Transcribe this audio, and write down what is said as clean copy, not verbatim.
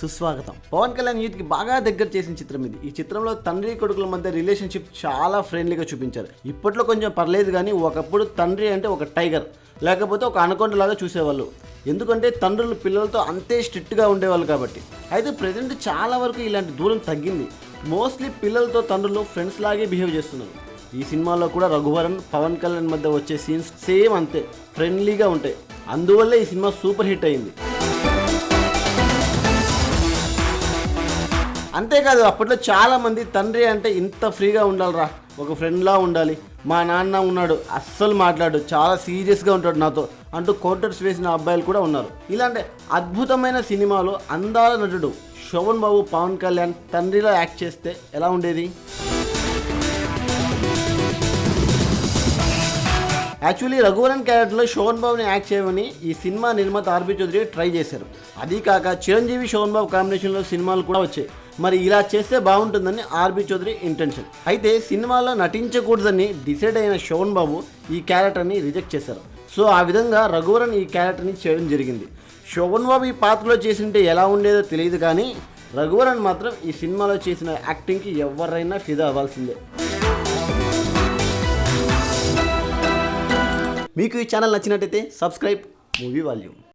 సుస్వాగతం. పవన్ కళ్యాణ్ యూత్ కి బాగా దగ్గర చేసిన చిత్రం ఇది. ఈ చిత్రంలో తండ్రి కొడుకుల మధ్య రిలేషన్షిప్ చాలా ఫ్రెండ్లీగా చూపించారు. ఇప్పట్లో కొంచెం పర్లేదు కానీ ఒకప్పుడు తండ్రి అంటే ఒక టైగర్ లేకపోతే ఒక అనకొండ లాగా చూసేవాళ్ళు. ఎందుకంటే తండ్రులు పిల్లలతో అంతే స్ట్రిక్ట్గా ఉండేవాళ్ళు కాబట్టి. అయితే ప్రజెంట్ చాలా వరకు ఇలాంటి దూరం తగ్గింది. మోస్ట్లీ పిల్లలతో తండ్రులు ఫ్రెండ్స్ లాగే బిహేవ్ చేస్తున్నారు. ఈ సినిమాలో కూడా రఘువరన్ పవన్ కళ్యాణ్ మధ్య వచ్చే సీన్స్ సేమ్ అంతే ఫ్రెండ్లీగా ఉంటాయి. అందువల్లే ఈ సినిమా సూపర్ హిట్ అయింది. అంతేకాదు అప్పట్లో చాలామంది తండ్రి అంటే ఇంత ఫ్రీగా ఉండాలిరా, ఒక ఫ్రెండ్లా ఉండాలి, మా నాన్న ఉన్నాడు అస్సలు మాట్లాడు, చాలా సీరియస్గా ఉంటాడు నాతో అంటూ కౌంటర్స్ వేసిన అబ్బాయిలు కూడా ఉన్నారు. ఇలాంటి అద్భుతమైన సినిమాలో అందాల నటుడు శోభన్ బాబు పవన్ కళ్యాణ్ తండ్రిలో యాక్ట్ చేస్తే ఎలా ఉండేది? యాక్చువల్లీ రఘువరన్ క్యారెక్టర్లో శోభన్ బాబుని యాక్ట్ చేయమని ఈ సినిమా నిర్మాత ఆర్బీ చౌదరి ట్రై చేశారు. అదీ కాక చిరంజీవి శోభన్ బాబు కాంబినేషన్లో సినిమాలు కూడా వచ్చాయి. మరి ఇలా చేస్తే బాగుంటుందని ఆర్బీ చౌదరి ఇంటెన్షన్. అయితే సినిమాలో నటించకూడదని డిసైడ్ అయిన శోభన్ బాబు ఈ క్యారెక్టర్ని రిజెక్ట్ చేశారు. సో ఆ విధంగా రఘువరన్ ఈ క్యారెక్టర్ని చేయడం జరిగింది. శోభన్ బాబు ఈ పాత్రలో చేసింటే ఎలా ఉండేదో తెలియదు కానీ రఘువరన్ మాత్రం ఈ సినిమాలో చేసిన యాక్టింగ్కి ఎవరైనా ఫిదా అవ్వాల్సిందే. మీకు ఈ ఛానల్ నచ్చినట్టయితే సబ్స్క్రైబ్ మూవీ వాల్యూమ్.